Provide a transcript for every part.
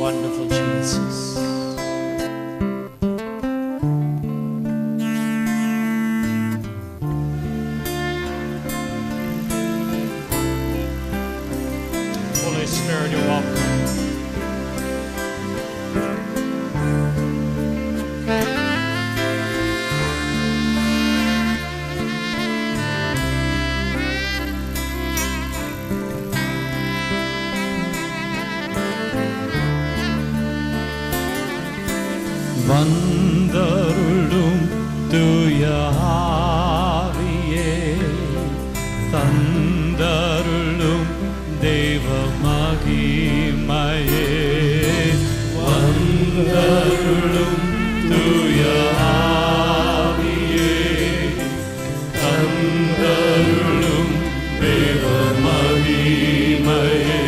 Wonderful Jesus. Holy Spirit, you're welcome. வந்தருளும் தூய ஆவியே, தந்தருளும் தெய்வ மகிமையே. வந்தருளும் தூய ஆவியே, தந்தருளும் தெய்வ மகிமையே.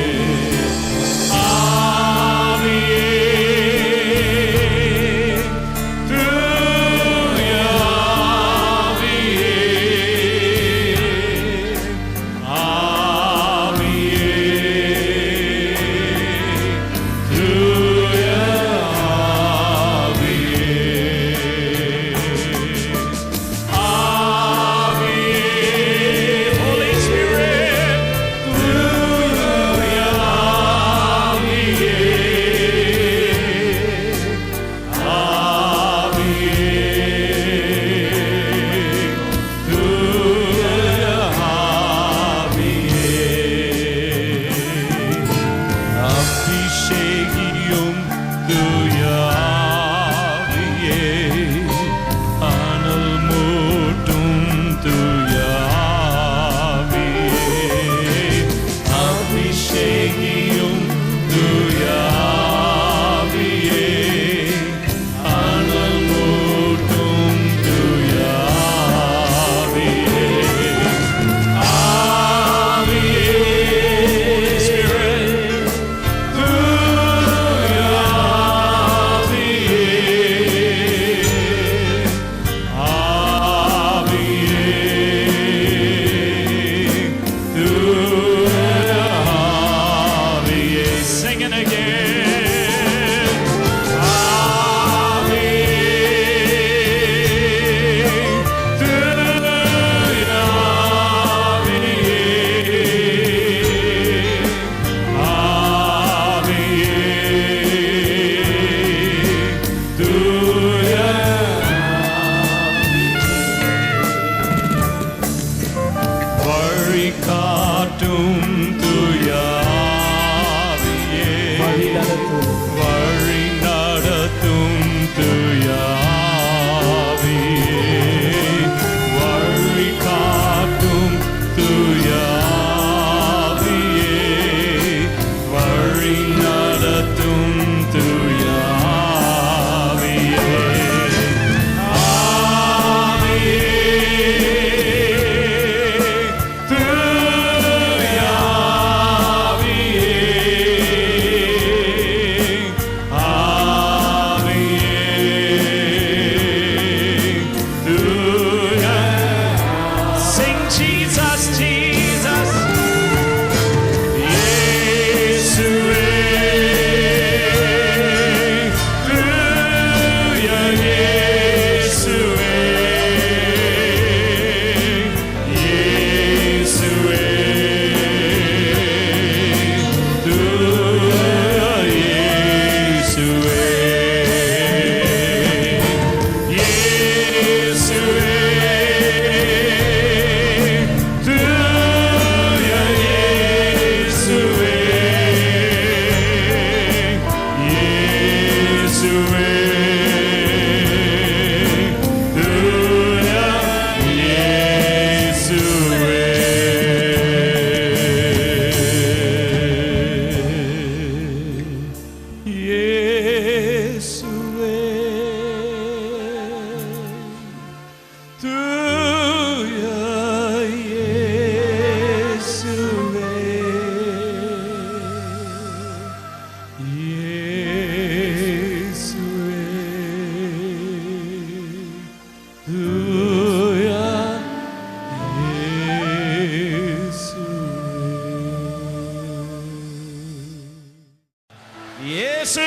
இயேசு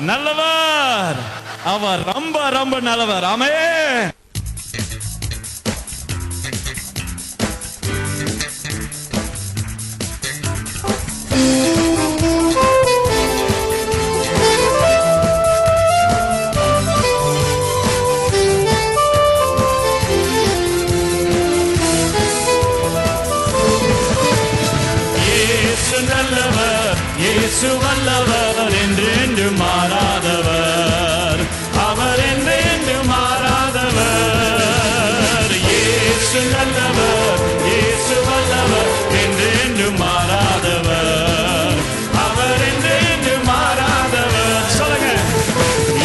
நல்லவர், அவர் ரொம்ப ரொம்ப நல்லவர். ஆமென். இயேசு வல்லவர், என்று மாறாதவர், அவர் என்று மாறாதவர். இயேசு நல்லவர், இயேசு வல்லவர், என்று மாறாதவர், அவர் என்று மாறாதவர். சொல்லுங்க.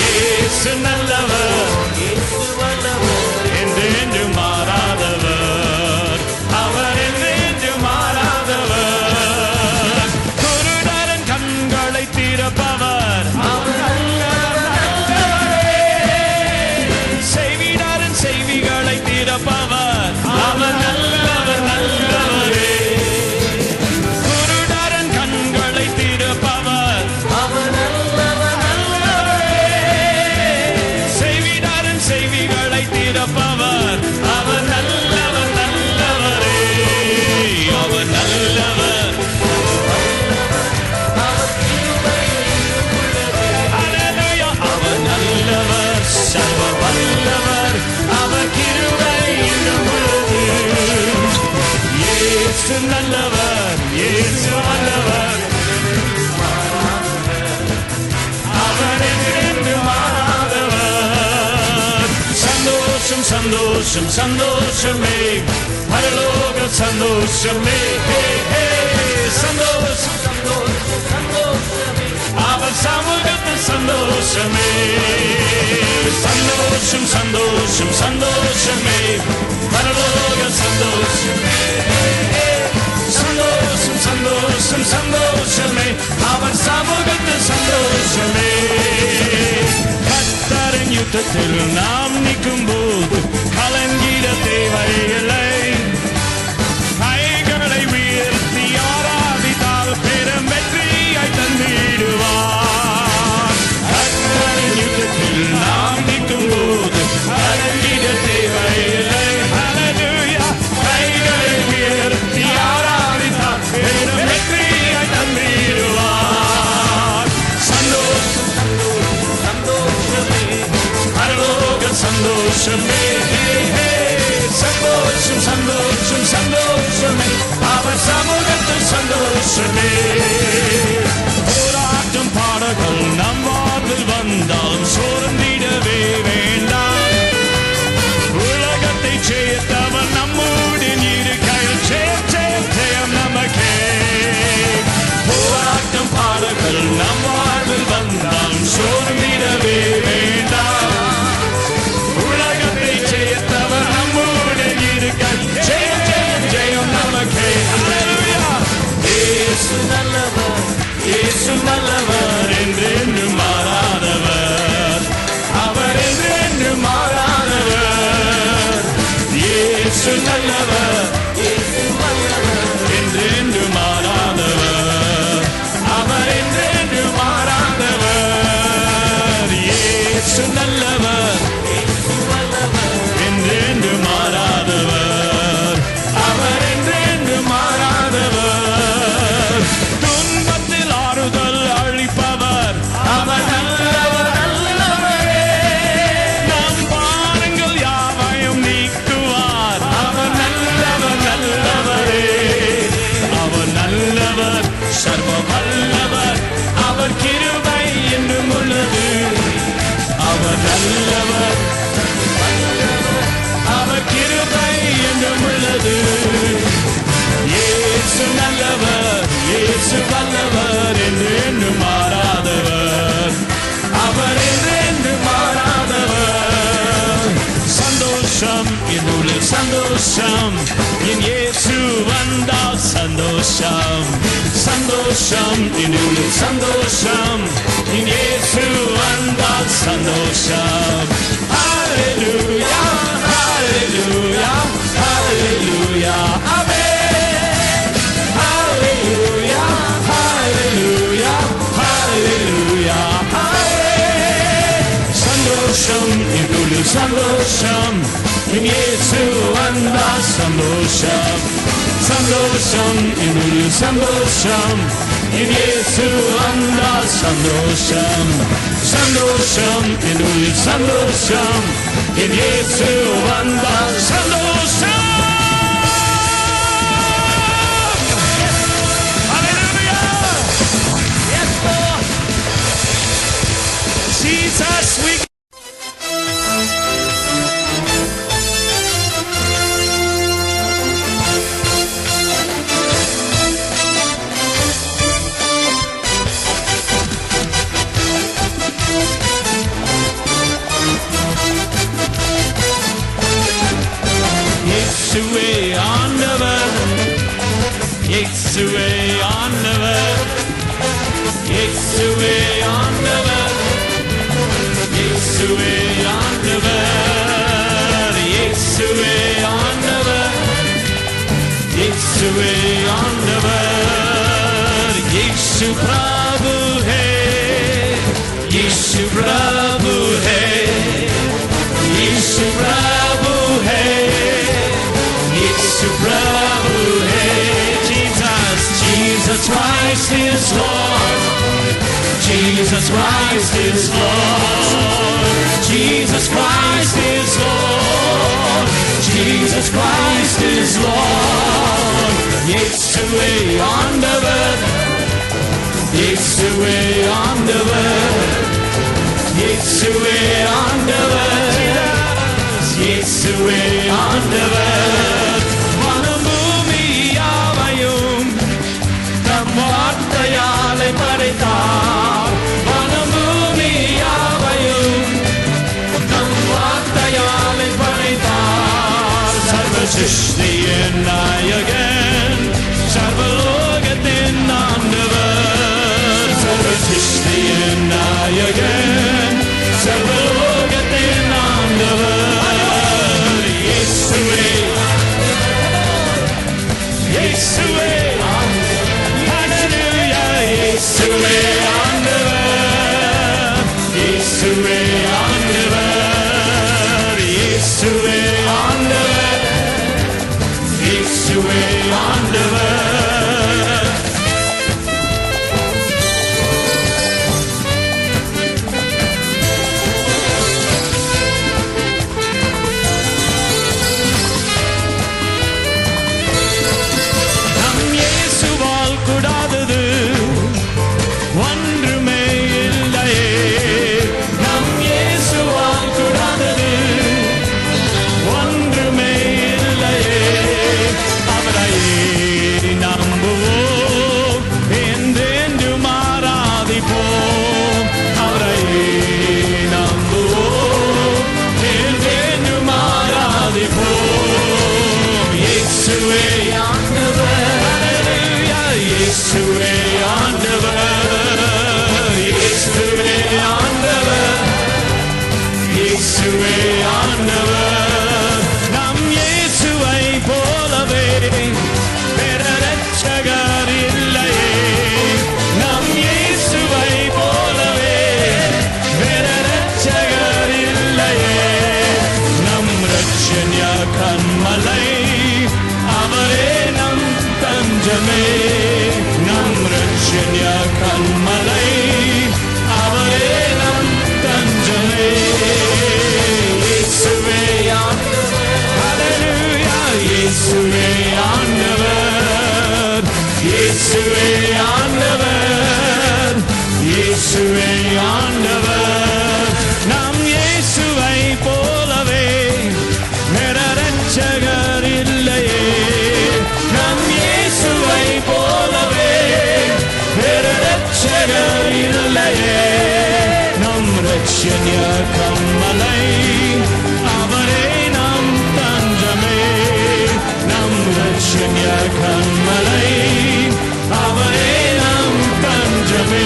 இயேசு நல்லவர், இயேசு வல்லவர், என்று மாறாதவர், அவர் என்று மாறாதவர். திறப்பவர், செய்விடாரன் செய்விகளை திறப்பவர், அவர் நல்லவர் நல்லவரே. குருடாரன் கண்களை திறப்பவர், அவர் நல்லவர் நல்லவரே. செய்விடாரன் செய்விகளை திறப்பவர், அவர் நல்லவர் நல்லவரே. அவர் நல்லவர், சர்வ வல்லவர், அவர் கிருபை இன்னும் உள்ளது. இயேசு நல்லவர், இயேசு வல்லவர், அவர் என்று மாறாதவர். சந்தோஷம் சந்தோஷம் சந்தோஷமே, பரலோக சந்தோஷமே, சந்தோஷம் சந்தோஷம் சந்தோஷமே, அவர் சமூகத்தில் சந்தோஷமே. சந்தோஷம் சந்தோஷம் சந்தோஷமே, பரலோக சந்தோஷமே, சந்தோஷம் சந்தோஷம் சந்தோஷமே, அவர் சமூகத்தில் சந்தோஷமே. கர்த்தரின் யுத்தத்தில் நாம் நிற்கும் போது கலங்கிட தேவையில்லை. கைகளை உயர்த்தி ஆராதித்தால் பெரும் வெற்றியை தந்திடுவார். கர்த்தரின் யுத்தத்தில் நாம் நிற்கும் போது கலங்கிட தேவையில்லை. ஹல்லேலூயா. கைகளை உயர்த்தி ஆராதித்தால் பெரும் வெற்றியை தந்திடுவார். சந்தோஷம் சந்தோஷமே, பரலோக சந்தோஷமே, சந்தோஷம் சந்தோஷம் சந்தோஷமே, அவர் சமூகத்தில் சந்தோஷமே. போராட்டும் பாடங்கள் நம் வாழ்வில் வந்தாலும் சோர்ந்திடவே வேண்டாம். உலகத்தை சேர்த்தவர் நம்முடன் இருக்கையில் ஜெயம் நமக்கே. போராட்டும் பாடங்கள் நம் வாழ்வில் வந்தாலும் சோர்ந்திடவே வேண்டாம். உலகத்தை சேர்த்தவர் நம்முடன் இருக்கையில் ஜெயம் நமக்கே. இயேசு நல்லவர், இயேசு நல்லவர், என்று மாறாதவர், அவர் என்று மாறாதவர். இயேசு நல்லவர், இயேசு வல்லவர், என்று மாறாதவர், அவர் என்று மாறாதவர். இயேசு நல்லவர், இயேசு வல்லவர், என்று மாறாதவர், அவர் என்று மாறாதவர். துன்பத்தில் ஆறுதல் அளிப்பவர், அவர் நல்லவர் நல்லவரே. நம் பாரங்கள் யாவையும் நீக்குவார், அவர் நல்லவர் நல்லவரே. அவர் நல்லவர், சர்வ வல்லவர், அவர் கிருபை என்றும் உள்ளது. அவர் நல்லவர், அவர் கிருபை என்றும் உள்ளது. இயேசு நல்லவர், இயேசு வல்லவர், என்று மாறாதவர், அவர் என்று மாறாதவர். சந்தோஷம் என்னுள்ள சந்தோஷம், என் இயேசு வந்தால் சந்தோஷம். சந்தோஷம் என்னுள்ள சந்தோஷம், என் இயேசு வந்தால் சந்தோஷம். ஹல்லேலூயா ஹல்லேலூயா ஹல்லேலூயா ஆமென். ஹல்லேலூயா ஹல்லேலூயா சந்தோஷம் என் இயேசு வந்தால் சந்தோஷம் சந்தோஷம் என்னுள் சந்தோஷம் என் இயேசு வந்தால் சந்தோஷம் சந்தோஷம் என்னுள் சந்தோஷம் என் இயேசு வந்தால் சந்தோஷம். Jesus, we இயேசுவே ஆண்டவர் இயேசுவே ஆண்டவர் இயேசுவே ஆண்டவர் இயேசுவே ஆண்டவர் இயேசுவே ஆண்டவர் இயேசுவே ஆண்டவர் இயேசு பிரபு है இயேசு பிரபு है இயேசு பிரபு है இயேசு பிரபு है Jesus Christ is Lord. Jesus Christ is Lord. Jesus Christ is Lord. Jesus Christ is Lord. இயேசுவே ஆண்டவர் இயேசுவே ஆண்டவர் இயேசுவே ஆண்டவர் இயேசுவே ஆண்டவர் மனபூமி யாவையும் தம் வார்த்தையாலே படைத்தார் மனபூமி யாவையும் தம் வார்த்தையாலே படைத்தார் சர்வ சிருஷ்டியின் நாயகன் சர்வலோகத்தின் ஆண்டவர் சர்வ சிருஷ்டியின் நாயகன் சர்வலோகத்தின் ஆண்டவர் இயேசுவே இயேசுவே ஹல்லேலூயா இயேசுவே ஆண்டவர் இயேசுவே ஆண்டவர் இயேசுவே ஆண்டவர் இயேசுவே ஆண்டவர் கூடாதது ஒன்றுமே இல்லையே நம் இயேசுவால் கூடாதது ஒன்றுமே இல்லையே அவரையே நம்புவோம் என்றென்றும் ஆராதிப்போம் அவரையே நம்புவோம் என்றென்றும் ஆராதிப்போம் இயேசுவே இயேசுவே ஆண்டவர் இயேசுவே ஆண்டவர் இயேசுவே ஆண்டவர் நம் இயேசுவை போலவே வேற இரட்சகர் இல்லையே நம் இயேசுவை போலவே வேற இரட்சகர் இல்லையே நம் இரட்சண்ய கன்மலை அவரே நம் தஞ்சமே நம் இரட்சண்ய கன்மலை அவரே நம் தஞ்சமே இயேசுவே ஆண்டவர் ஹல்லேலூயா இயேசுவே ஆண்டவர் இயேசுவே ஆண்டவர் இயேசுவே ஆண்டவர் நம் இயேசுவை போலவே வேற இரட்சகர் இல்லையே நம் இயேசுவை போலவே வேற இரட்சகர் இல்லையே நம் இரட்சண்ய கன்மலை அவரே நம் தஞ்சமே நம் இரட்சண்ய கன்மலை அவரே நம் தஞ்சமே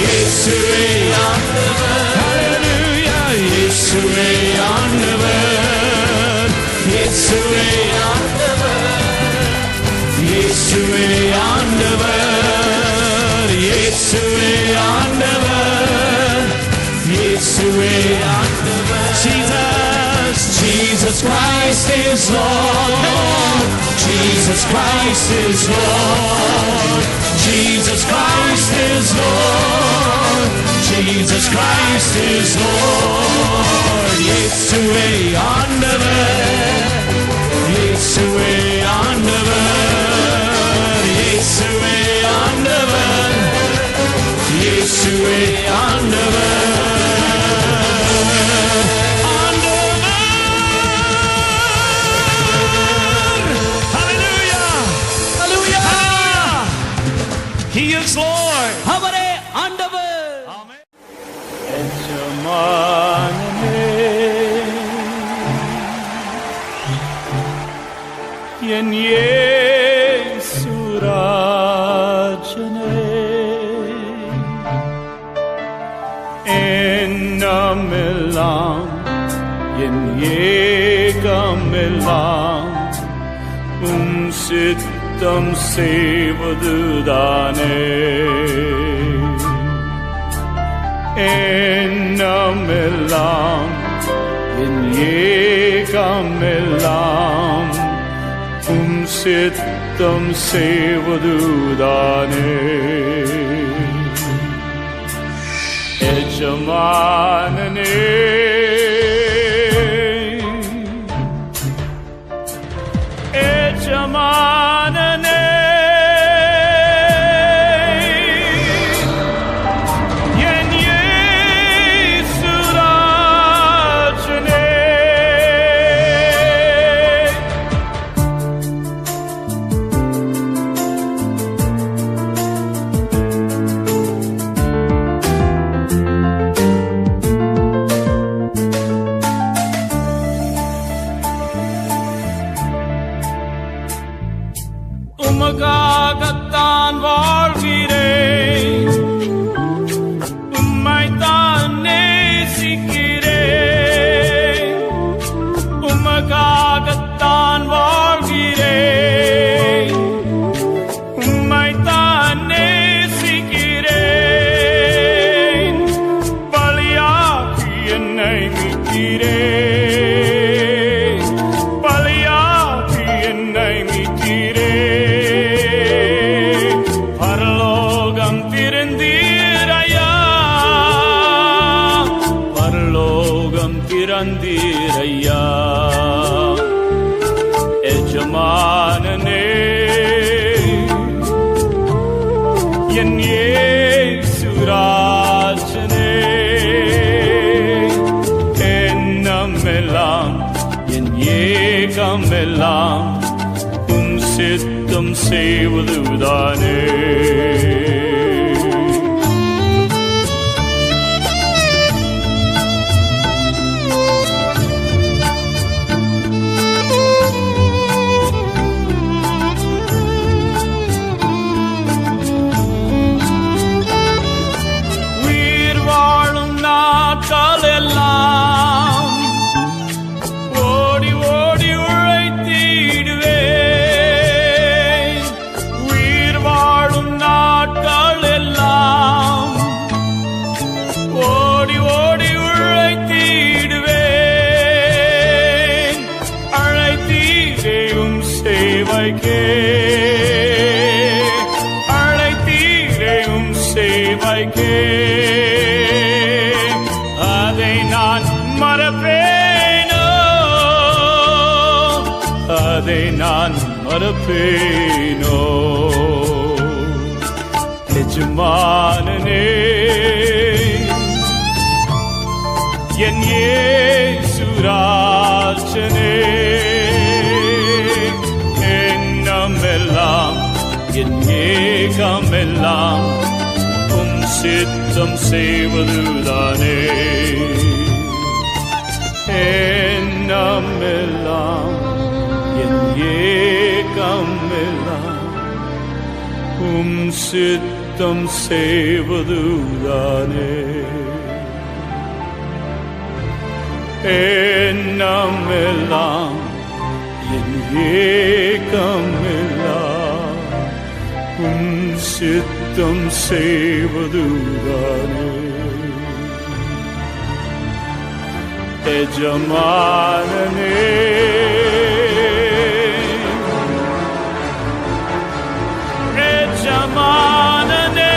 இயேசுவே ஆண்டவர் ஹல்லேலூயா இயேசுவே ஆண்டவர் இயேசுவே இயேசுவே ஆண்டவர் இயேசுவே ஆண்டவர் இயேசுவே ஆண்டவர் Jesus Christ is Lord. Jesus Christ is Lord. Jesus Christ is Lord. Jesus Christ is Lord. இயேசுவே ஆண்டவர். இயேசுவே ஆண்டவர். இயேசுவே ஆண்டவர். இயேசுவே ஆண்டவர். He is Lord. அவரே ஆண்டவர். Amen. எஜமானனே என் இயேசு ராஜனே என்னமெல்லாம் என் ஏகமெல்லாம் சித்தம் செய்வதுதானே என்னமெல்லாம் என் ஏகமெல்லாம் சித்தம் செய்வதுதானே எஜமானனே எஜமானனே என் இயேசு ராஜனே உமக்காகத்தான் வாழ்கிறேன், உம்மைத்தான் நேசிக்கிறேன். உமக்காகத்தான் வாழ்கிறேன், உம்மைத்தான் நேசிக்கிறேன். பலியாகி என்னை மீட்கிறேன், பலியாகி என்னை மீட்கிறேன். திறந்தீரையா எஜமானனே என் இயேசு ராஜனே என்னமெல்லாம் என் ஏகமெல்லாம் சித்தம் செய்வதுதானே எல்லாம் ஓடி ஓடி உழைத்திடுவேன். உயிர் வாழும் நாட்கள் எல்லாம் ஓடி ஓடி உழைத்திடுவேன். அழைத்தீரேயும் சேவைக்கே, அழைத்தீரேயும் சேவைக்கே. அதை நான் மறப்பேனோ, அதை நான் மறப்பேனோ. எஜமானனே என் இயேசு ராஜனே என்னமெல்லாம் என் ஏகமெல்லாம் சித்தம் செய்வதுதானே என்னமெல்லாம் என் ஏகமெல்லாம் சித்தம் செய்வதுதானே என்னமெல்லாம் என் ஏகமெல்லாம் சித்தம் செய்வதுதானே எஜமானனே எஜமானனே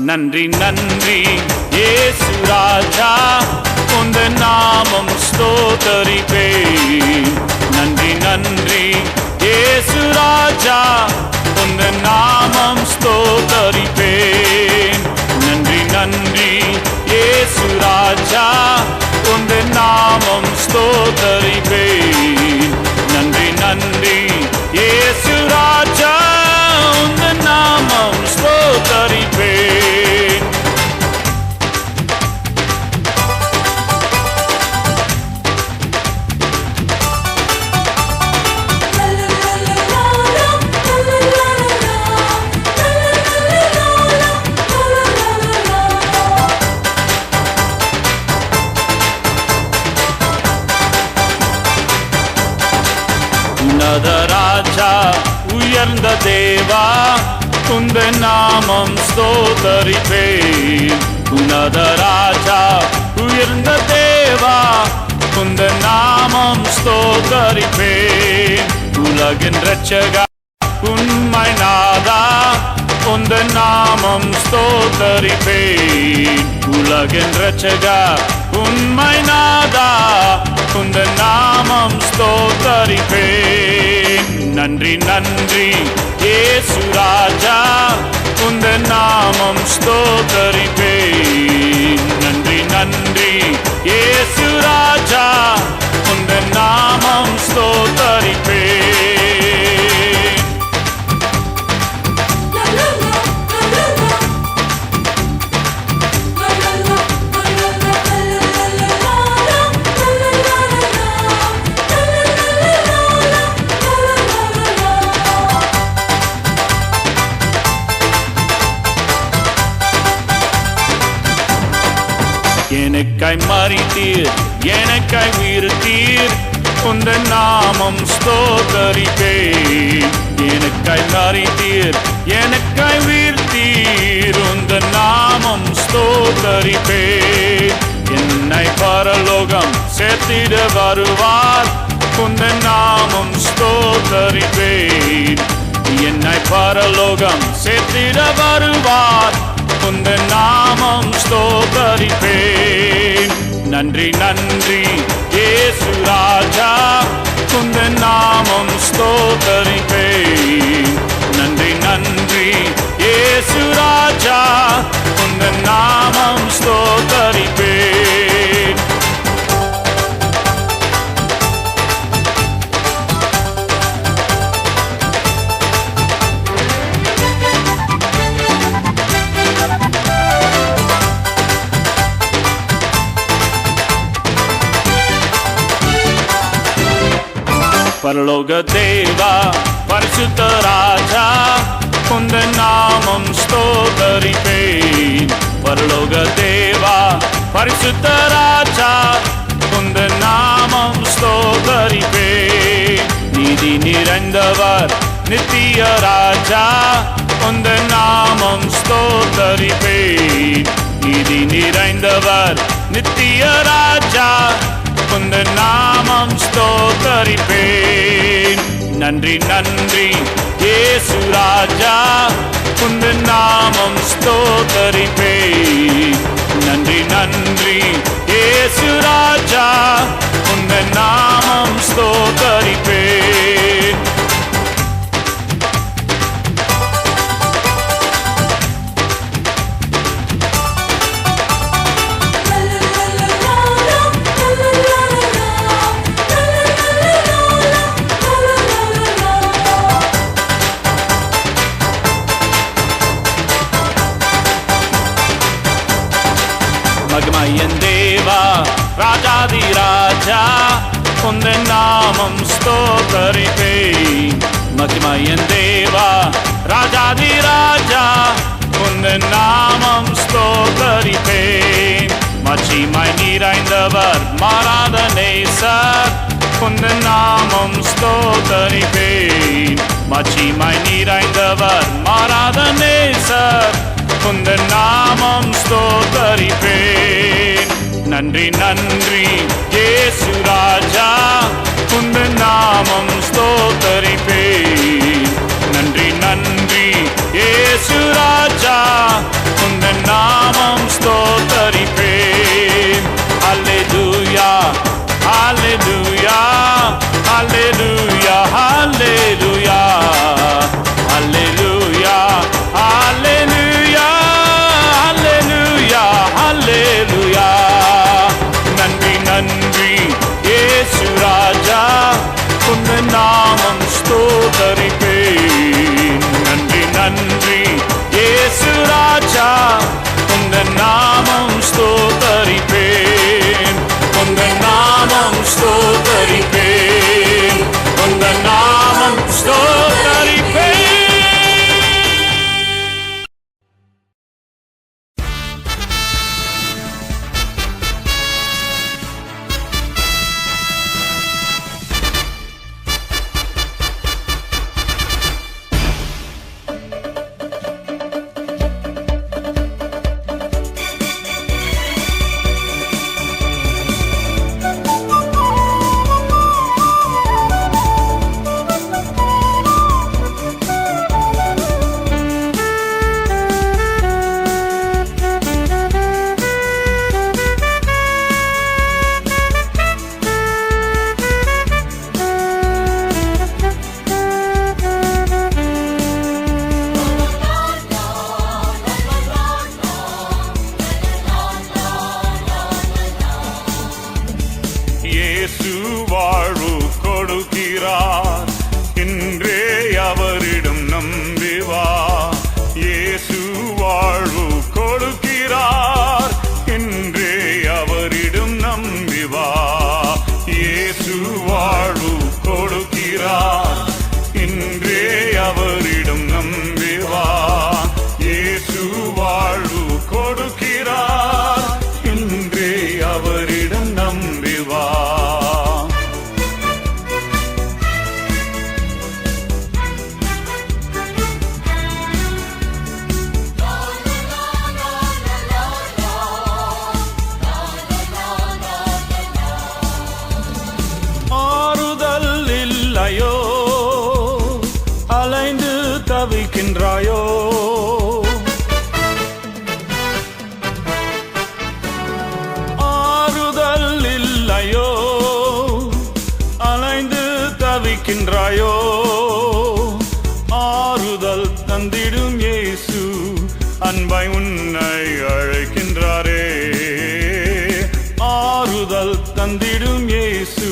நன்றி நன்றி இயேசு ராஜா உந்த நாமம் ஸ்தோத்தரிப்பேன் நன்றி நன்றி இயேசு ராஜா உந்த நாமம் ஸ்தோத்தரிப்பேன் நன்றி நன்றி இயேசு ராஜா உந்த நாமம் ஸ்தோத்தரிப்பேன் நன்றி நன்றி இயேசு ராஜா உந்த நாமம் ஸ்தோத்தரிப்பேன் ராஜா உயர்ந்த தேவா உந்த நாமம் ஸ்தோத்தரிப்பேன் உன்னத ராஜா உயர்ந்த தேவா உந்த நாமம் ஸ்தோத்தரிப்பேன் உலகின் ரட்சகா உண்மை நாதா உந்த நாமம் ஸ்தோத்தரிப்பேன் உலகின் ரட்சகா உண்மை நாதா உந்த நாமம் ஸ்தோத்தரிப்பேன் நன்றி நன்றி இயேசு ராஜா உந்த நாமம் ஸ்தோத்தரிப்பேன் நன்றி நன்றி இயேசு ராஜா உந்த நாமம் ஸ்தோத்தரிப்பேன் எனக்காய் மரித்தீர் எனக்காய் உயிர்த்தீர் உந்த நாமம் ஸ்தோத்தரிப்பேன் எனக்காய் மரித்தீர் எனக்காய் உயிர்த்தீர் உந்த நாமம் ஸ்தோத்தரிப்பேன் என்னை பரலோகம் சேர்த்திட வருவார் உந்த நாமம் ஸ்தோத்தரிப்பேன் என்னை பரலோகம் சேர்த்திட வருவார் உந்த நாமம் ஸ்தோத்தரிப்பேன் நன்றி நன்றி இயேசு ராஜா உந்த நாமம் ஸ்தோத்தரிப்பேன் நன்றி நன்றி இயேசு ராஜா உந்த நாமம் ஸ்தோத்தரிப்பேன் பரலோக தேவா பரிசுத்த ராஜா உந்த நாமம் ஸ்தோத்தரிப்பேன் பரலோக தேவா பரிசுத்த ராஜா உந்த நாமம் ஸ்தோத்தரிப்பேன் நீதி நிறைந்தவர் நித்திய ராஜா உந்த நாமம் ஸ்தோத்தரிப்பேன் நீதி நிறைந்தவர் நித்திய ராஜா உந்த நாமம் ஸ்தோத்தரிப்பேன் நன்றி நன்றி இயேசு ராஜா உந்த நாமம் ஸ்தோத்தரிப்பேன் நன்றி நன்றி இயேசு ராஜா உந்த நாமம் ஸ்தோத்தரிப்பேன் உந்தன் நாமம் ஸ்தோத்தரிப்பேன். மகிமையின் தேவா ராஜாதி ராஜா உந்தன் நாமம் ஸ்தோத்தரிப்பேன். மகிமை நிறைந்தவர் மாறாத நேசர் உந்தன் நாமம் ஸ்தோத்தரிப்பேன். மகிமை நிறைந்தவர் மாறாத நேசர் உந்தன் நாமம் ஸ்தோத்தரிப்பேன். நன்றி நன்றி இயேசு ராஜா உந்தன் நாமம் ஸ்தோத்தரிப்பேன். நன்றி நன்றி இயேசு ராஜா உந்தன் நாமம் ஸ்தோத்தரிப்பேன். அல்லேலூயா அல்லேலூயா அல்லேலூயா அல்லேலூயா அல்லேலூயா அல்லேலூயா அல்லேலூயா அல்லேலூயா. நன்றி நன்றி இயேசு ராஜா உந்தன் நாமம் ஸ்தோத்தரிப்பேன். நன்றி நன்றி இயேசு ராஜா உந்தன் நாமம் ஸ்தோத்தரிப்பேன். உந்தன் நாமம் ஸ்தோத்தரிப்பேன். உந்தன் நாமம் ஸ்தோத்தரிப்பேன். இயேசு வாழ்வு கொடுக்கிறார், இன்றே அவரிடம் நம்பி வா. இயேசு வாழ்வு கொடுக்கிறார், இன்றே அவரிடம் நம்பி வா. இயேசு வாழ்வு கொடுக்கிறார், இன்றே அவரிடம் நம்பி வா. இயேசு வாழ்வு கொடுக்கிறார், இன்றே அவரிடம் நம்பி வா. ஆறுதல் இல்லையோ, அலைந்து தவிக்கின்றாயோ, ஆறுதல் இல்லையோ, அலைந்து தவிக்கின்றாயோ, ஆறுதல் தந்திடும் இயேசு அன்பாய் உன்னை அழைக்கின்றாரே. ஆறுதல் தந்திடும் இயேசு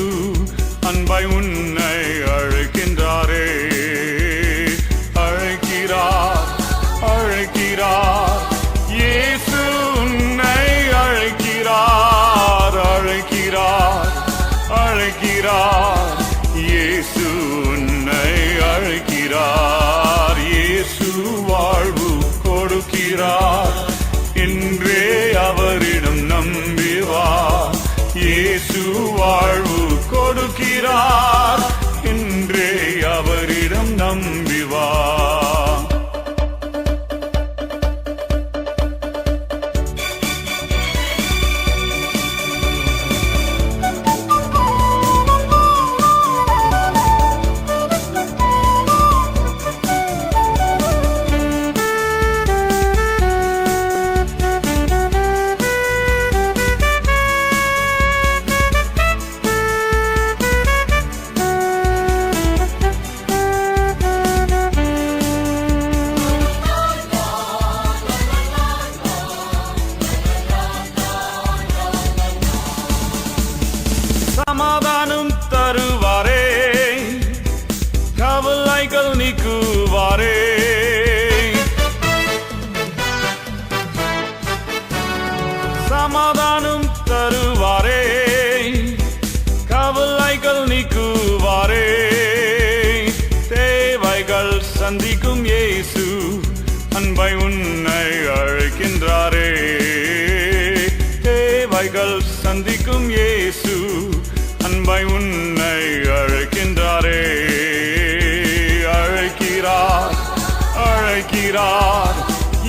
அன்பாய் உன்னை அழைக்கின்றாரே. அழைக்கிறார் அழைக்கிறார் இயேசு உன்னை அழைக்கிறார். அழைக்கிறார் அழைக்கிறார் இயேசு உன்னை அழைக்கிறார். இயேசு வாழ்வு கொடுக்கிறார், இன்றே அவரிடம் நம்பி வா. இயேசு வாழ்வு கொடுக்கிறார், இன்றே அவரிடம் நம்பி வா. சமாதானம் தருவாரே, கவலைகள் நீக்குவாரே. சமாதானம் தருவாரே, கவலைகள் நீக்குவாரே தேவைகள் சந்திக்கும் இயேசு அன்பை உன்னை அழைக்கின்றாரே தேவைகள் சந்திக்கும் இயேசு அன்பை உன்னை அழைக்கின்றாரே அழைக்கிறார் அழைக்கிறார்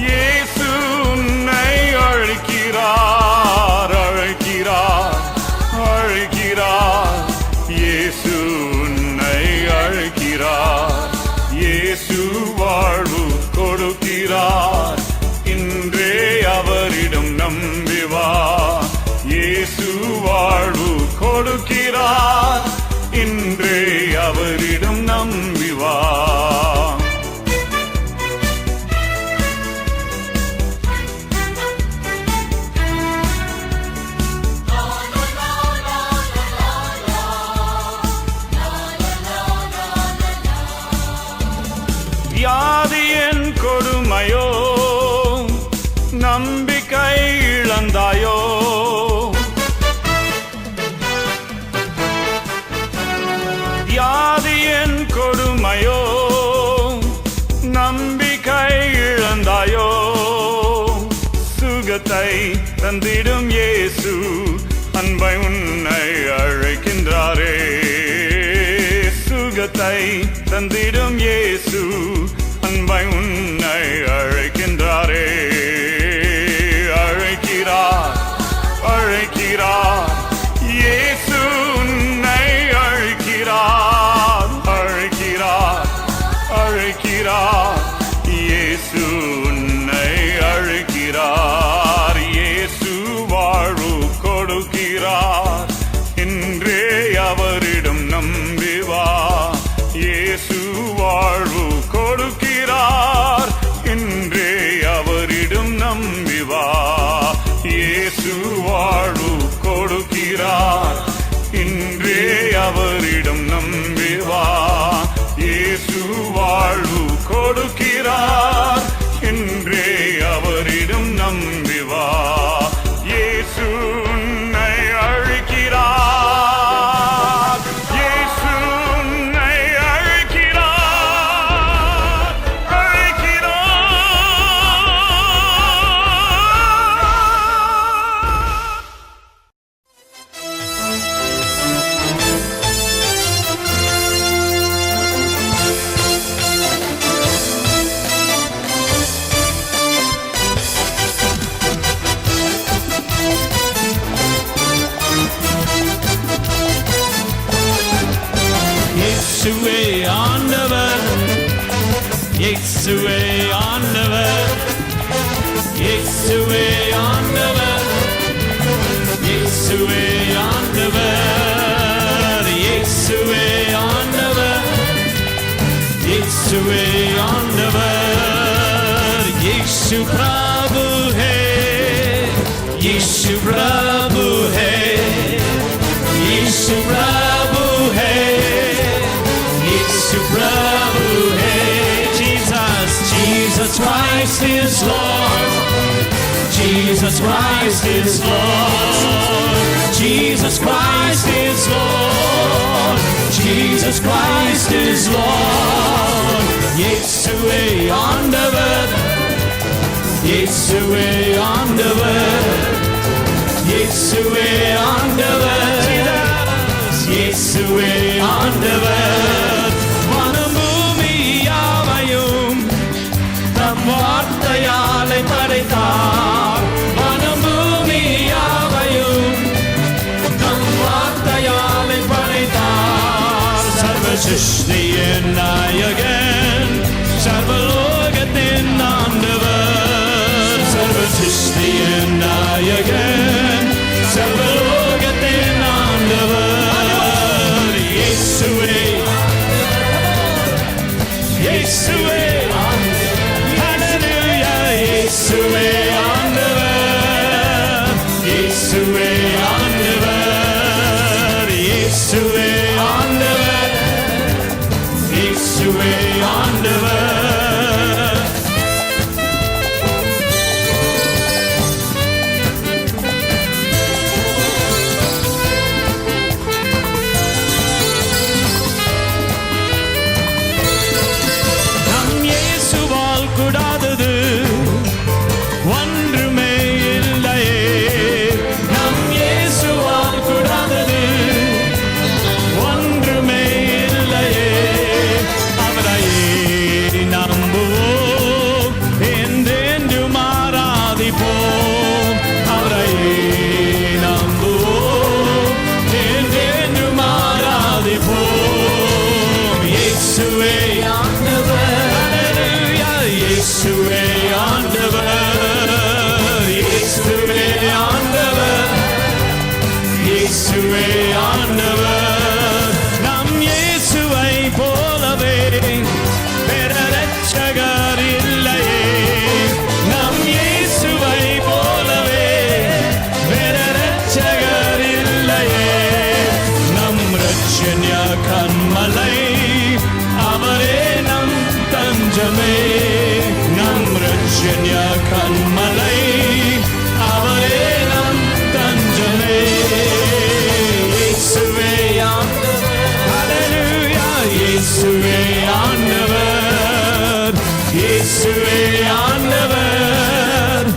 இயேசு உன்னை அழைக்கிறார் அழைக்கிறார் அழைக்கிறார் இயேசு உன்னை அழைக்கிறார் இயேசு வாழ்வு கொடுக்கிறார் இன்றே அவரிடம் நம்பி வா இயேசு வாழ்வு கொடுக்கிறார் இன்றே அவரிடம் நம்பி வா வியாதியின் கொடுமையோ நம்பிக்கை இழந்தாயோ வியாதியின் கொடுமையோ நம்பிக்கை இழந்தாயோ சுகத்தை தந்திடும் இயேசு அன்பை உன்னை அழைக்கின்றாரே சுகத்தை தந்திடும் இயேசு அன்பை உன்னை அழைக்கின்றாரே அழைக்கிறார் அழைக்கிறார் இயேசு உன்னை அழைக்கிறார் அழைக்கிறார் அழைக்கிறார் இயேசு உன்னை அழைக்கிறார் இயேசு வாழ்வு கொடுக்கிறார் இன்றே அவரிடம் நம்பி வா இயேசு வாழ்வு கொடுக்கிறார் இன்றே அவரிடம் நம்பி வா இயேசு வாழ்வு கொடுக்கிறார் இன்றே அவரிடம் நம்பி வா இயேசு வாழ்வு கொடுக்கிறார் இன்றே அவரிடம் நம்பி வா இயேசு உன்னை அழைக்கிறார் இயேசு உன்னை அழைக்கிறார் இயேசுவே ஆண்டவர் இயேசுவே ஆண்டவர் இயேசுவே ஆண்டவர் இயேசுவே ஆண்டவர் இயேசுவே ஆண்டவர் இயேசுவே ஆண்டவர் இயேசு பிரபு है यीशु प्रभु है यीशु प्रभु है यीशु प्रभु है Jesus Christ is Lord Jesus Christ is Lord Jesus Christ is Lord Jesus Christ is Lord இயேசுவே ஆண்டவர் இயேசுவே ஆண்டவர் இயேசுவே ஆண்டவர் இயேசுவே ஆண்டவர் வானம் பூமி யாவையும் தம் வார்த்தையாலே படைத்தார் வானம் பூமி யாவையும் தம் வார்த்தையாலே படைத்தார் சர்வ சிருஷ்டியின் நாயகன் சர்வலோகத்தின் ஆண்டவர் சர்வ சிருஷ்டியின் நாயகன் சர்வலோகத்தின் ஆண்டவர் இயேசுவே இயேசுவே ஹல்லேலூயா இயேசுவே ஆண்டவர் இயேசுவே ஆண்டவர் இயேசுவே ஆண்டவர் கண்மலை, அவரே நம் தஞ்சமே. நம் ரட்சண்ய கண்மலை, அவரே நம் தஞ்சமே. இயேசுவே ஆண்டவர், ஹல்லேலூயா. இயேசுவே ஆண்டவர், இயேசுவே ஆண்டவர்,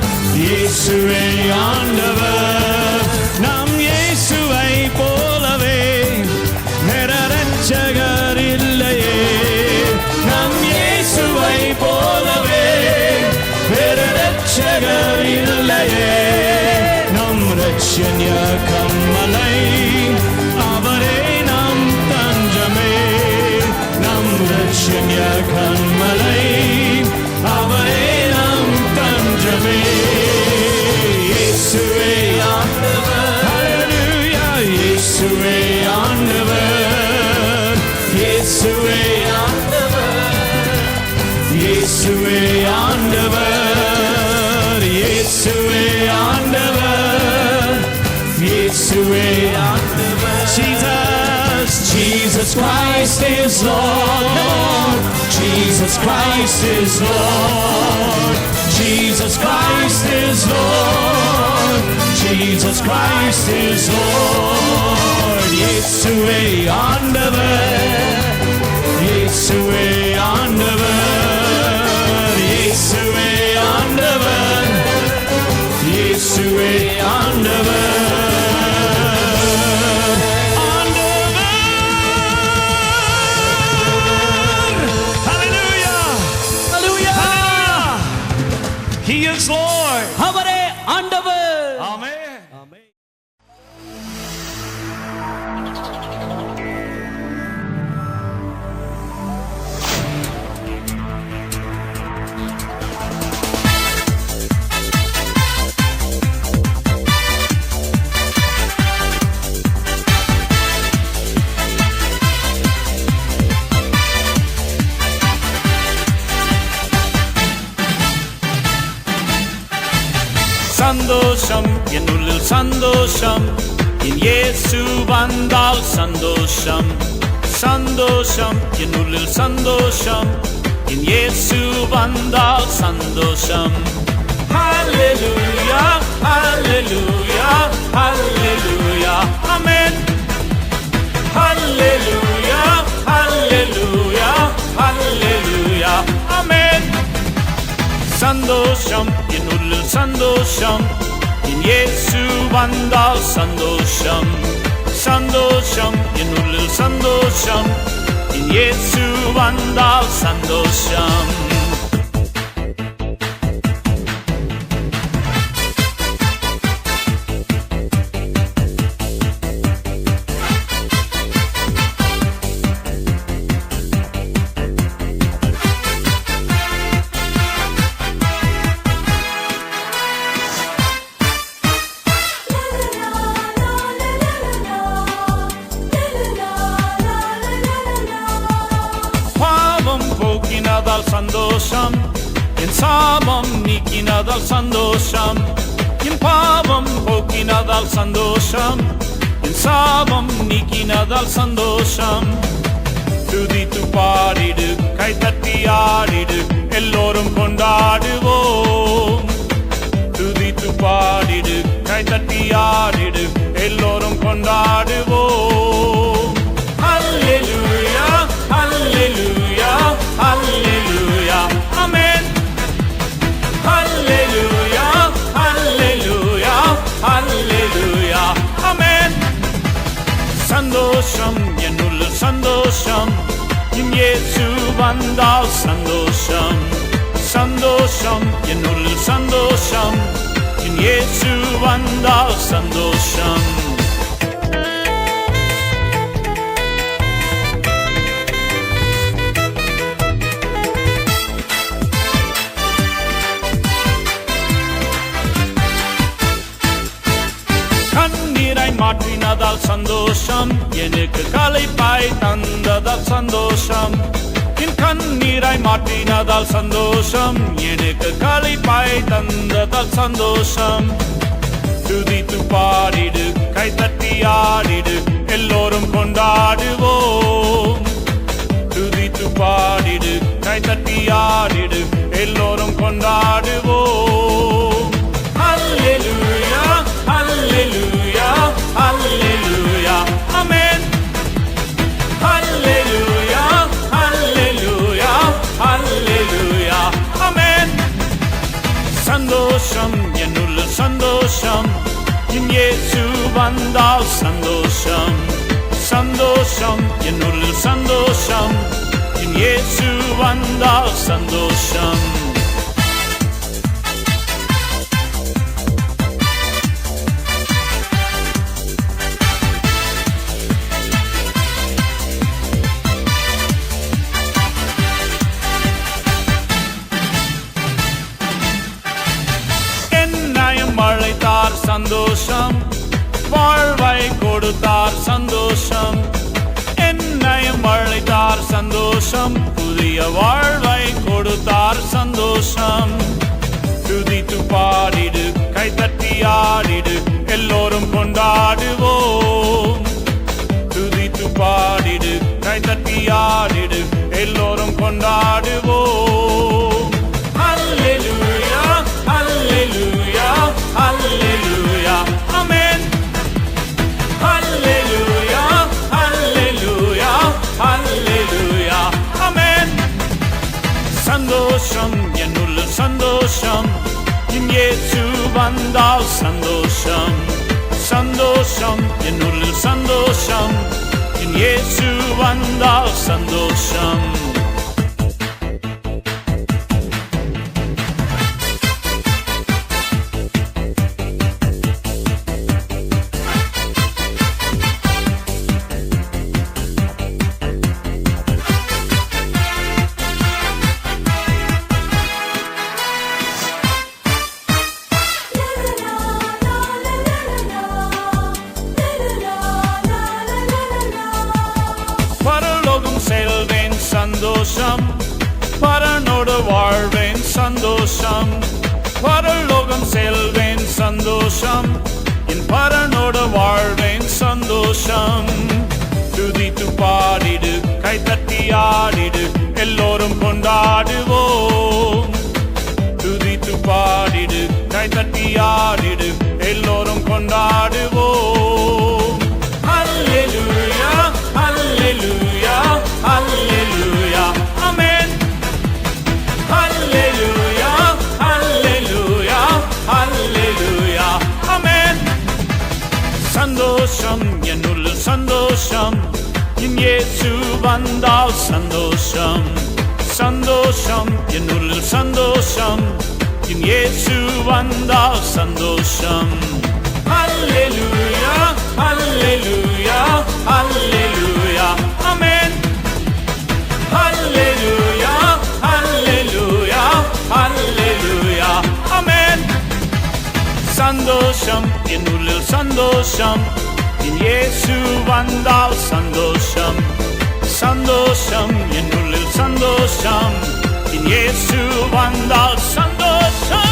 இயேசுவே ஆண்டவர். நம் இயேசுவை போலவே வேற இரட்சகர் இல்லையே. நம் இயேசுவை போலவே வேற இரட்சகர் இல்லையே. நம் ரட்சண்ய கண்மலை, அவரே நம் தஞ்சமே. நம் ரட்சண்ய கண்மலை, அவரே நம் தஞ்சமே. இயேசுவே ஆண்டவர், ஹல்லேலூயா. இயேசுவே ஆண்டவர், இயேசுவே ஆண்டவர், இயேசுவே ஆண்டவர், இயேசுவே ஆண்டவர், இயேசுவே ஆண்டவர். Jesus, Jesus Christ is Lord. Jesus Christ is Lord. Jesus Christ is Lord. Jesus Christ is Lord. இயேசுவே ஆண்டவர், இயேசுவே ஆண்டவர், இயேசுவே ஆண்டவர், இயேசுவே ஆண்டவர். He is Lord. அவரே ஆண்டவர். Amen. ஆமென். சந்தோஷம் என்னுள்ளில் சந்தோஷம், என் இயேசு வந்தால் சந்தோஷம். சந்தோஷம் என்னுள்ளில் சந்தோஷம், என் இயேசு வந்தால் சந்தோஷம். ஹல்லேலூயா, ஹல்லேலூயா, ஹல்லேலூயா, ஆமென். ஹல்லேலூயா, ஹல்லேலூயா, ஹல்லேலூயா, ஆமென். சந்தோஷம் என்னுள்ளில் சந்தோஷம், என் இயேசு வந்தால் சந்தோஷம். சந்தோஷம் என்னுள்ளில் சந்தோஷம், என் இயேசு வந்தால் சந்தோஷம். நீக்கினதால் சந்தோஷம், என் சாபம் நீக்கினதால் சந்தோஷம். என் பாவம் போக்கினதால் சந்தோஷம், என் சாபம் நீக்கினதால் சந்தோஷம். துதித்து பாடிடு, கைத்தட்டி ஆடிடு, எல்லோரும் கொண்டாடுவோம். துதித்து பாடிடு, கைத்தட்டி ஆடிடு, எல்லோரும் கொண்டாடுவோம். அல்லேலூயா, அல்லேலூயா, அல்லேலூயா, ஆமென். அல்லேலூயா, அல்லேலூயா, அல்லேலூயா, ஆமென். சந்தோஷம் என்னுள்ள சந்தோஷம், என் இயேசு வந்தால் சந்தோஷம். சந்தோஷம் என்னுள்ள சந்தோஷம், என் இயேசு வந்தால் சந்தோஷம். கண்ணீரை மாற்றினதால் சந்தோஷம், எனக்கு களைப்பாய் தந்ததால் சந்தோஷம். என் கண்ணீரை மாற்றினதால் சந்தோஷம், எனக்கு களைப்பாய் தந்ததால் சந்தோஷம். துதித்து பாடிடு, கைத்தட்டி ஆடிடு, எல்லோரும் கொண்டாடுவோம். கைதட்டி ஆடிடு எல்லோரும் கொண்டாடுவோம். ஹல்லேலூயா ஹல்லேலூயா ஹல்லேலூயா ஆமென். ஹல்லேலூயா ஹல்லேலூயா ஹல்லேலூயா ஆமென். சந்தோஷம் என்னுள்ள சந்தோஷம், என் இயேசு வந்தால் சந்தோஷம். சந்தோஷம் என்னுள்ள சந்தோஷம், என் இயேசு வந்தால் சந்தோஷம். அழைத்தார் சந்தோஷம், வாழ்வை கொடுத்தார் சந்தோஷம். என்னையும் அழைத்தார் சந்தோஷம், புதிய வாழ்வை கொடுத்தார் சந்தோஷம். துதித்து பாடிடு கைதட்டி ஆடிடு எல்லோரும் கொண்டாடுவோம். துதித்து பாடிடு கைதட்டி ஆடிடு எல்லோரும் கொண்டாடுவோம். ஹல்லேலூயா ஹல்லேலூயா ஹல்லேலூயா ஆமென். ஹல்லேலூயா ஹல்லேலூயா ஹல்லேலூயா ஆமென். சந்தோஷம் என்னுள்ள சந்தோஷம், என் இயேசு வந்தால் சந்தோஷம். சந்தோஷம் என்னுள்ள சந்தோஷம், என் இயேசு வந்தால் சந்தோஷம். செல்வேன் சந்தோஷம், பரனோடு வாழ்வேன் சந்தோஷம். பரலோகம் செல்வேன் சந்தோஷம், என் பரனோடு வாழ்வேன் சந்தோஷம். துதித்து பாடிடு கைதட்டி ஆடிடு எல்லோரும் கொண்டாடுவோம். துதித்து பாடிடு கைதட்டி ஆடிடு எல்லோரும் கொண்டாடுவோம். ஹல்லேலூயா ஹல்லேலூயா ஹல்லேலூயா ஆமென். ஹல்லேலூயா ஹல்லேலூயா ஹல்லேலூயா ஆமென். சந்தோஷம் என்னுள்ள சந்தோஷம், என் இயேசு வந்தால் சந்தோஷம். சந்தோஷம் என்னுள்ள சந்தோஷம், என் இயேசு வந்தால் சந்தோஷம். ஹல்லேலூயா ஹல்லேலூயா ஹல்லேலூயா ஆமென். ஹல்லேலூயா ஹல்லேலூயா ஹல்லேலூயா ஆமென். சந்தோஷம் என்னுள்ள சந்தோஷம், என் இயேசு வந்தால் சந்தோஷம். சந்தோஷம் என்னுள்ள சந்தோஷம், என் இயேசு வந்தால் சந்தோஷம்.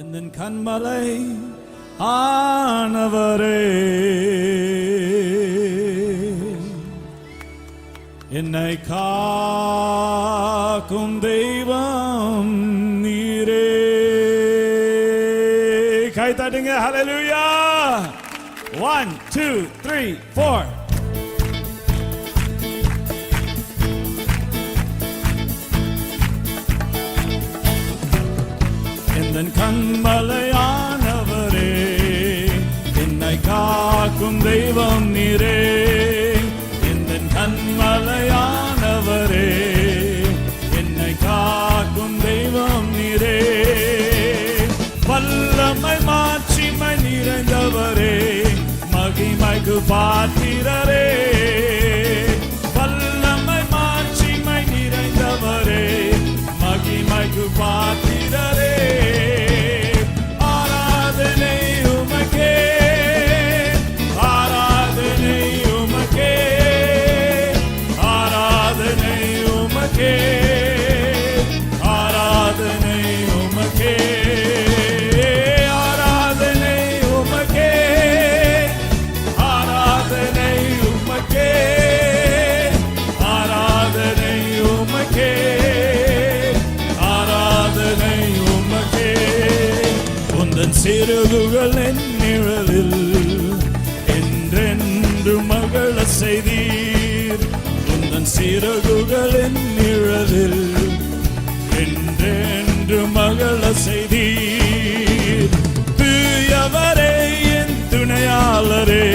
என் கண்மலை ஆனவரே, என்னை காக்கும் தெய்வம் நீரே. கை தட்டுங்க. ஹல்லேலூயா. 1 2 3 4. என் கண்மலையானவரே, என்னை காக்கும் தெய்வம் நீரே. என் கண்மலையானவரே, என்னை காக்கும் தெய்வம் நீரே. வல்லமை மாட்சிமை நிறைந்தவரே, மகிமைக்கு பாத்திரரே. வல்லமை மாட்சிமை நிறைந்தவரே, மகிமைக்கு பாத்திரரே. ஆராதனை உமக்கே, ஆராதனை உமக்கே, ஆராதனை உமக்கே, ஆராதனை உமக்கே, ஆராதனை உமக்கே, சிறகுகள் என் நிழலில் என்றென்று மகள செய்தீர். உந்தன் சிறகுகள் என் நிழலில் என்றென்று மகள செய்தீர். தூயவரே என் துணையாளரே,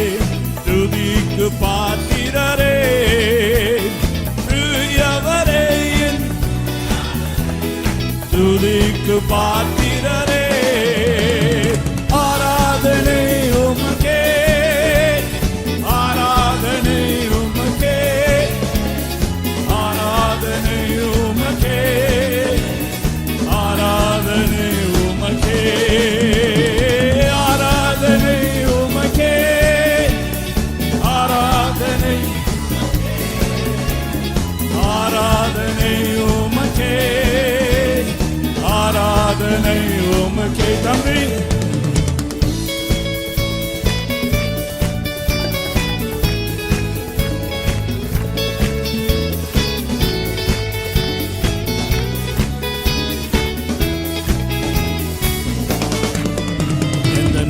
துதிக்கு பாத்திரரே. தூயவரே என் துதிக்கு பாத்திரரே. ஆராதனை உமக்கே, ஆராதனை உமக்கே, ஆராதனை உமக்கே, ஆராதனை உமக்கே, ஆராதனை உமக்கே, ஆராதனை, ஆராதனை உமக்கே, ஆராதனை உமக்கே. தம்பி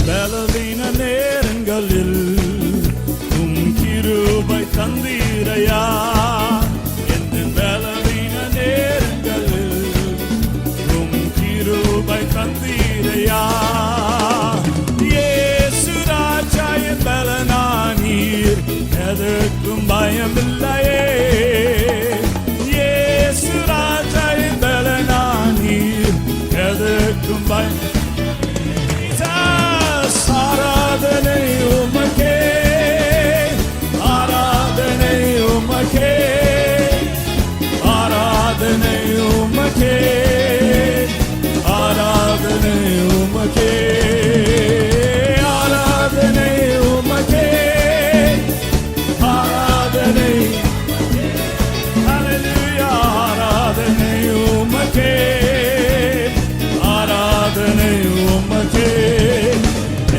பலவீன நேரங்களில் உம் கிருபை தந்தீரையா. எந்த பலவீன நேரங்களில் உம் கிருபை தந்தீரையா. இயேசு ராஜா என் பலனானீர், எதற்கும் பயமில்லையே. இயேசு ராஜா என் பலனானீர், எதற்கும் பயம். ஆராதனை உமக்கே, ஆராதனை உமக்கே, ஆராதனை உமக்கே, ஆராதனை உமக்கே, ஆராதனை உமக்கே, ஆராதனை, ஹல்லேலூயா. ஆராதனை உமக்கே, ஆராதனை உமக்கே.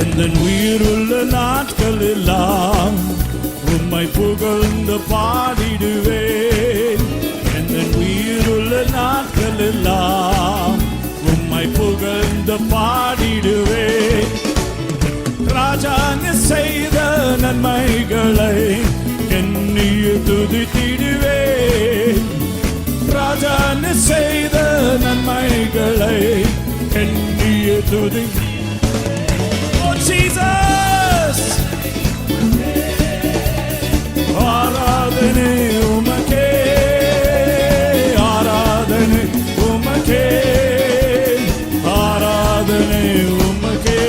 என் உயிருள்ள நாட்கள் எல்லாம் உம்மை புகழ்ந்து பாடிடுவேன். என் உயிருள்ள நாட்கள் எல்லாம் உம்மை புகழ்ந்து பாடிடுவேன். ராஜா நீ செய்த நன்மைகளை எண்ணிய துதித்திடுவேன். ராஜா நீ செய்த நன்மைகளை எண்ணிய துதி. Jesus, ஆராதனை உமக்கே, ஆராதனை உமக்கே, ஆராதனை உமக்கே,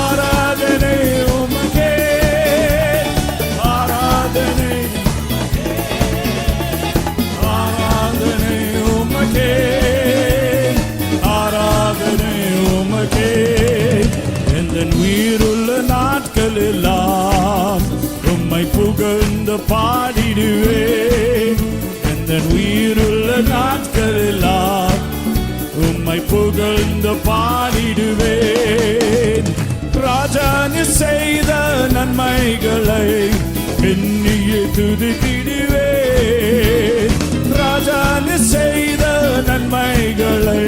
ஆராதனை உமக்கே, ஆராதனை, ஆராதனை உமக்கே, ஆராதனை உமக்கே. என் உயிருள்ள நாட்கள் எல்லாம் உம்மை புகழ்ந்து பாடிடுவேன். என் உயிருள்ள நாட்கள் எல்லாம் உம்மை புகழ்ந்து பாடிடுவேன். ராஜா நீ செய்த நன்மைகளை எண்ணிய துதித்திடுவேன். ராஜா நீ செய்த நன்மைகளை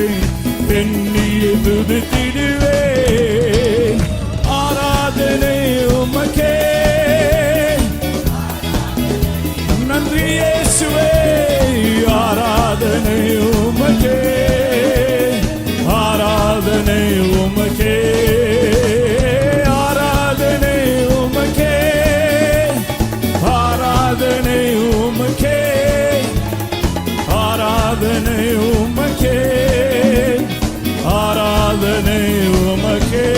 எண்ணிய துதித்திடுவேன். ஆராதனை உமக்கே, நன்றி இயேசுவே. ஆராதனை உமக்கே, ஆராதனை உமக்கே, ஆராதனை உமக்கே, ஆராதனை உமக்கே, ஆராதனை உமக்கே, ஆராதனை உமக்கே.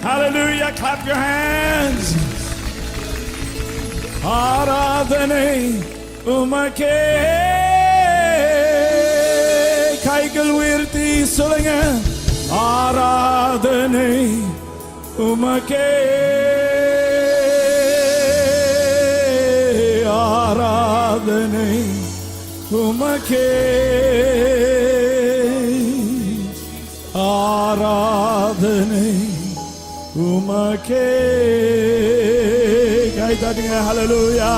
Hallelujah, clap your hands. ஆராதனை உமக்கே. கைகள் உயர்த்தி சொல்லுங்க. ஆராதனை உமக்கே, ஆராதனை உமக்கே, ஆராதனை உமக்கே. கை தட்டுங்க. ஹல்லேலூயா.